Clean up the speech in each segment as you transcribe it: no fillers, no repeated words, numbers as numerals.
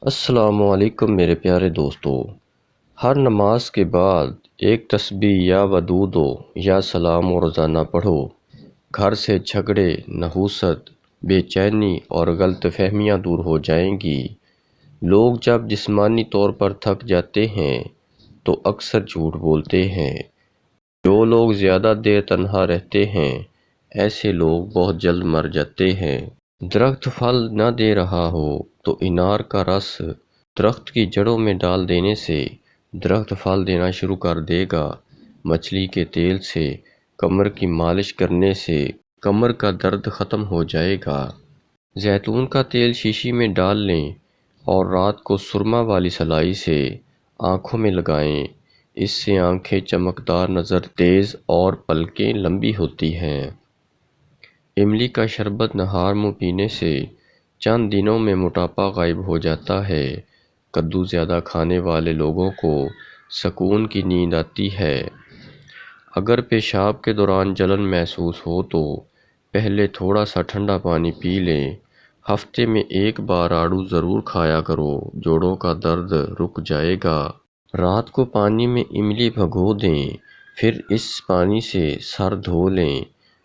السلام علیکم میرے پیارے دوستو۔ ہر نماز کے بعد ایک تسبیح یا ودود یا سلام و روزانہ پڑھو۔ گھر سے جھگڑے، نحوست، بے چینی اور غلط فہمیاں دور ہو جائیں گی۔ لوگ جب جسمانی طور پر تھک جاتے ہیں تو اکثر جھوٹ بولتے ہیں۔ جو لوگ زیادہ دیر تنہا رہتے ہیں ایسے لوگ بہت جلد مر جاتے ہیں۔ درخت پھل نہ دے رہا ہو تو انار کا رس درخت کی جڑوں میں ڈال دینے سے درخت پھل دینا شروع کر دے گا۔ مچھلی کے تیل سے کمر کی مالش کرنے سے کمر کا درد ختم ہو جائے گا۔ زیتون کا تیل شیشی میں ڈال لیں اور رات کو سرما والی سلائی سے آنکھوں میں لگائیں۔ اس سے آنکھیں چمکدار، نظر تیز اور پلکیں لمبی ہوتی ہیں۔ املی کا شربت نہار منہ پینے سے چند دنوں میں موٹاپا غائب ہو جاتا ہے۔ کدو زیادہ کھانے والے لوگوں کو سکون کی نیند آتی ہے۔ اگر پیشاب کے دوران جلن محسوس ہو تو پہلے تھوڑا سا ٹھنڈا پانی پی لیں۔ ہفتے میں ایک بار آڑو ضرور کھایا کرو، جوڑوں کا درد رک جائے گا۔ رات کو پانی میں املی بھگو دیں، پھر اس پانی سے سر دھو لیں۔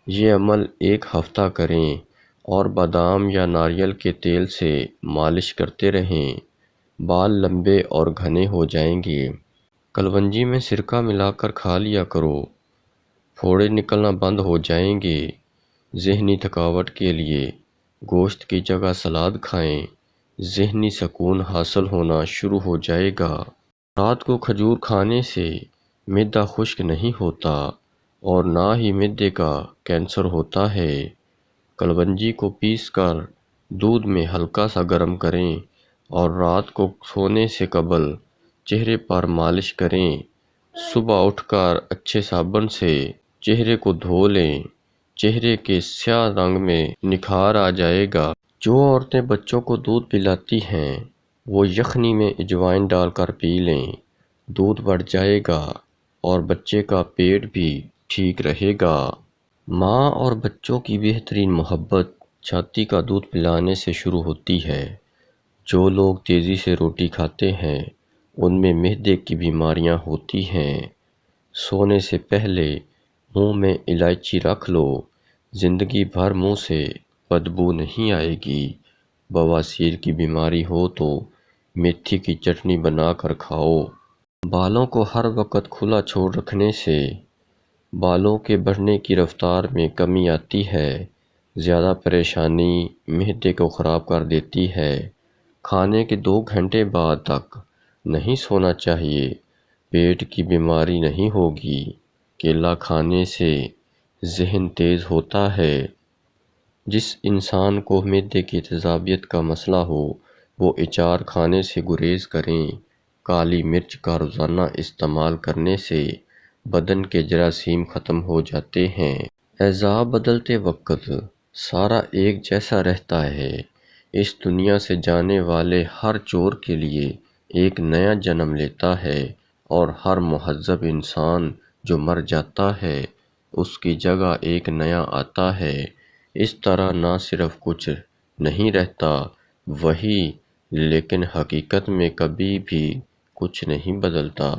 یہ عمل ایک ہفتہ کریں اور بادام یا ناریل کے تیل سے مالش کرتے رہیں۔ بال لمبے اور گھنے ہو جائیں گے۔ کلونجی میں سرکہ ملا کر کھا لیا کرو، پھوڑے نکلنا بند ہو جائیں گے۔ ذہنی تھکاوٹ کے لیے گوشت کی جگہ سلاد کھائیں، ذہنی سکون حاصل ہونا شروع ہو جائے گا۔ رات کو کھجور کھانے سے معدہ خشک نہیں ہوتا اور نہ ہی معدے کا کینسر ہوتا ہے۔ کلونجی کو پیس کر دودھ میں ہلکا سا گرم کریں اور رات کو سونے سے قبل چہرے پر مالش کریں۔ صبح اٹھ کر اچھے صابن سے چہرے کو دھو لیں، چہرے کے سیاہ رنگ میں نکھار آ جائے گا۔ جو عورتیں بچوں کو دودھ پلاتی ہیں وہ یخنی میں اجوائن ڈال کر پی لیں، دودھ بڑھ جائے گا اور بچے کا پیٹ بھی ٹھیک رہے گا۔ ماں اور بچوں کی بہترین محبت چھاتی کا دودھ پلانے سے شروع ہوتی ہے۔ جو لوگ تیزی سے روٹی کھاتے ہیں ان میں معدے کی بیماریاں ہوتی ہیں۔ سونے سے پہلے منہ میں الائچی رکھ لو، زندگی بھر منہ سے بدبو نہیں آئے گی۔ بواسیر کی بیماری ہو تو میتھی کی چٹنی بنا کر کھاؤ۔ بالوں کو ہر وقت کھلا چھوڑ رکھنے سے بالوں کے بڑھنے کی رفتار میں کمی آتی ہے۔ زیادہ پریشانی معدے کو خراب کر دیتی ہے۔ کھانے کے 2 گھنٹے بعد تک نہیں سونا چاہیے۔ پیٹ کی بیماری نہیں ہوگی۔ کیلا کھانے سے ذہن تیز ہوتا ہے۔ جس انسان کو معدے کی تیزابیت کا مسئلہ ہو وہ اچار کھانے سے گریز کریں۔ کالی مرچ کا روزانہ استعمال کرنے سے بدن کے جراثیم ختم ہو جاتے ہیں۔ اعضاء بدلتے وقت سارا ایک جیسا رہتا ہے۔ اس دنیا سے جانے والے ہر چور کے لیے ایک نیا جنم لیتا ہے اور ہر مہذب انسان جو مر جاتا ہے اس کی جگہ ایک نیا آتا ہے۔ اس طرح نہ صرف کچھ نہیں رہتا وہی، لیکن حقیقت میں کبھی بھی کچھ نہیں بدلتا۔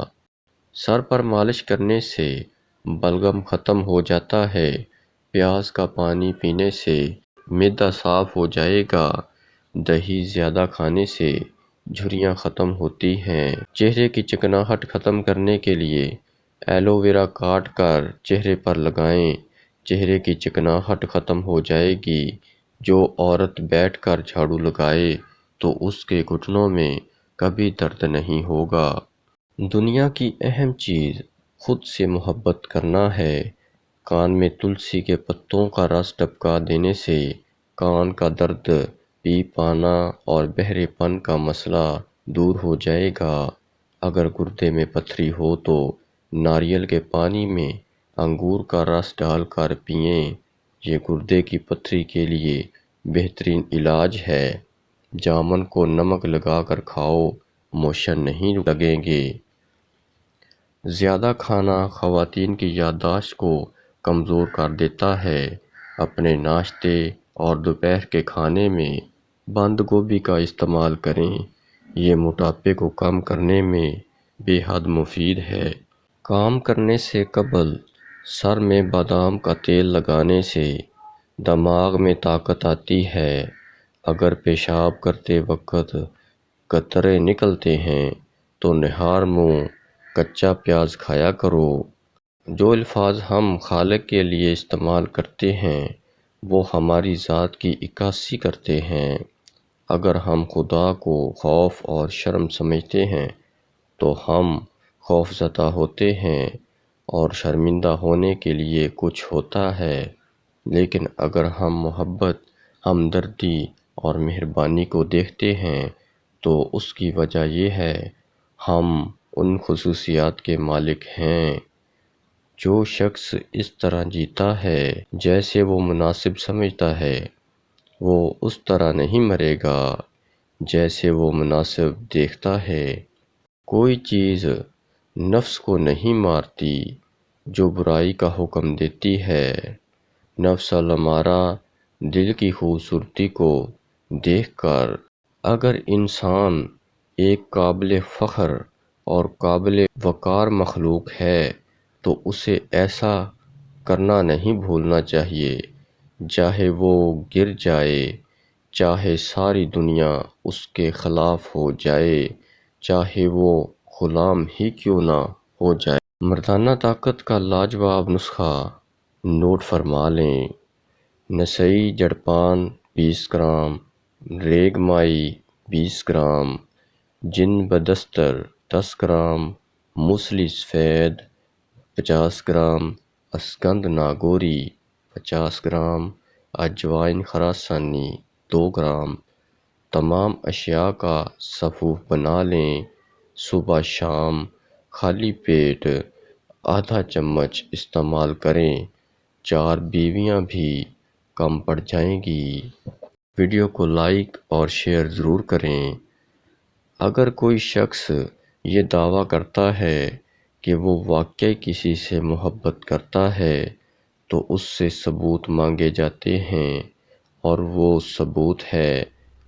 سر پر مالش کرنے سے بلغم ختم ہو جاتا ہے۔ پیاز کا پانی پینے سے معدہ صاف ہو جائے گا۔ دہی زیادہ کھانے سے جھریاں ختم ہوتی ہیں۔ چہرے کی چکناہٹ ختم کرنے کے لیے ایلو ویرا کاٹ کر چہرے پر لگائیں، چہرے کی چکناہٹ ختم ہو جائے گی۔ جو عورت بیٹھ کر جھاڑو لگائے تو اس کے گھٹنوں میں کبھی درد نہیں ہوگا۔ دنیا کی اہم چیز خود سے محبت کرنا ہے۔ کان میں تلسی کے پتوں کا رس ٹپکا دینے سے کان کا درد، پیپ آنا اور بہرے پن کا مسئلہ دور ہو جائے گا۔ اگر گردے میں پتھری ہو تو ناریل کے پانی میں انگور کا رس ڈال کر پئیں۔ یہ گردے کی پتھری کے لیے بہترین علاج ہے۔ جامن کو نمک لگا کر کھاؤ، موشن نہیں لگیں گے۔ زیادہ کھانا خواتین کی یادداشت کو کمزور کر دیتا ہے۔ اپنے ناشتے اور دوپہر کے کھانے میں بند گوبھی کا استعمال کریں۔ یہ موٹاپے کو کم کرنے میں بے حد مفید ہے۔ کام کرنے سے قبل سر میں بادام کا تیل لگانے سے دماغ میں طاقت آتی ہے۔ اگر پیشاب کرتے وقت قطرے نکلتے ہیں تو نہار منہ کچا پیاز کھایا کرو۔ جو الفاظ ہم خالق کے لیے استعمال کرتے ہیں وہ ہماری ذات کی عکاسی کرتے ہیں۔ اگر ہم خدا کو خوف اور شرم سمجھتے ہیں تو ہم خوف زدہ ہوتے ہیں اور شرمندہ ہونے کے لیے کچھ ہوتا ہے، لیکن اگر ہم محبت، ہمدردی اور مہربانی کو دیکھتے ہیں تو اس کی وجہ یہ ہے ہم ان خصوصیات کے مالک ہیں۔ جو شخص اس طرح جیتا ہے جیسے وہ مناسب سمجھتا ہے وہ اس طرح نہیں مرے گا جیسے وہ مناسب دیکھتا ہے۔ کوئی چیز نفس کو نہیں مارتی جو برائی کا حکم دیتی ہے۔ نفس الامارہ دل کی خوبصورتی کو دیکھ کر اگر انسان ایک قابل فخر اور قابل وقار مخلوق ہے تو اسے ایسا کرنا نہیں بھولنا چاہیے، چاہے وہ گر جائے، چاہے ساری دنیا اس کے خلاف ہو جائے، چاہے وہ غلام ہی کیوں نہ ہو جائے۔ مردانہ طاقت کا لاجواب نسخہ نوٹ فرما لیں۔ نسئی جڑپان 20 گرام، ریگ مائی 20 گرام، جن بدستر 10 گرام، موسلی سفید 50 گرام، اسکند ناگوری 50 گرام، اجوائن خراسانی 2 گرام۔ تمام اشیاء کا صفوف بنا لیں۔ صبح شام خالی پیٹ آدھا چمچ استعمال کریں، 4 بیویاں بھی کم پڑ جائیں گی۔ ویڈیو کو لائک اور شیئر ضرور کریں۔ اگر کوئی شخص یہ دعویٰ کرتا ہے کہ وہ واقعی کسی سے محبت کرتا ہے تو اس سے ثبوت مانگے جاتے ہیں، اور وہ ثبوت ہے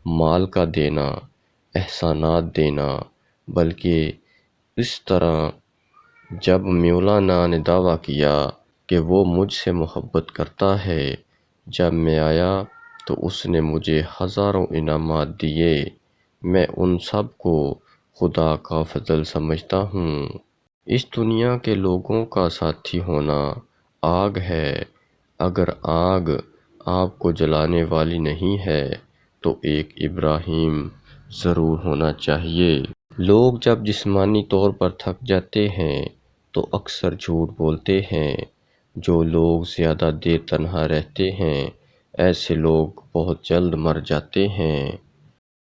مال کا دینا، احسانات دینا۔ بلکہ اس طرح جب مولانا نے دعویٰ کیا کہ وہ مجھ سے محبت کرتا ہے، جب میں آیا تو اس نے مجھے ہزاروں انعامات دیے، میں ان سب کو خدا کا فضل سمجھتا ہوں۔ اس دنیا کے لوگوں کا ساتھی ہونا آگ ہے۔ اگر آگ آپ کو جلانے والی نہیں ہے تو ایک ابراہیم ضرور ہونا چاہیے۔ لوگ جب جسمانی طور پر تھک جاتے ہیں تو اکثر جھوٹ بولتے ہیں۔ جو لوگ زیادہ دیر تنہا رہتے ہیں ایسے لوگ بہت جلد مر جاتے ہیں۔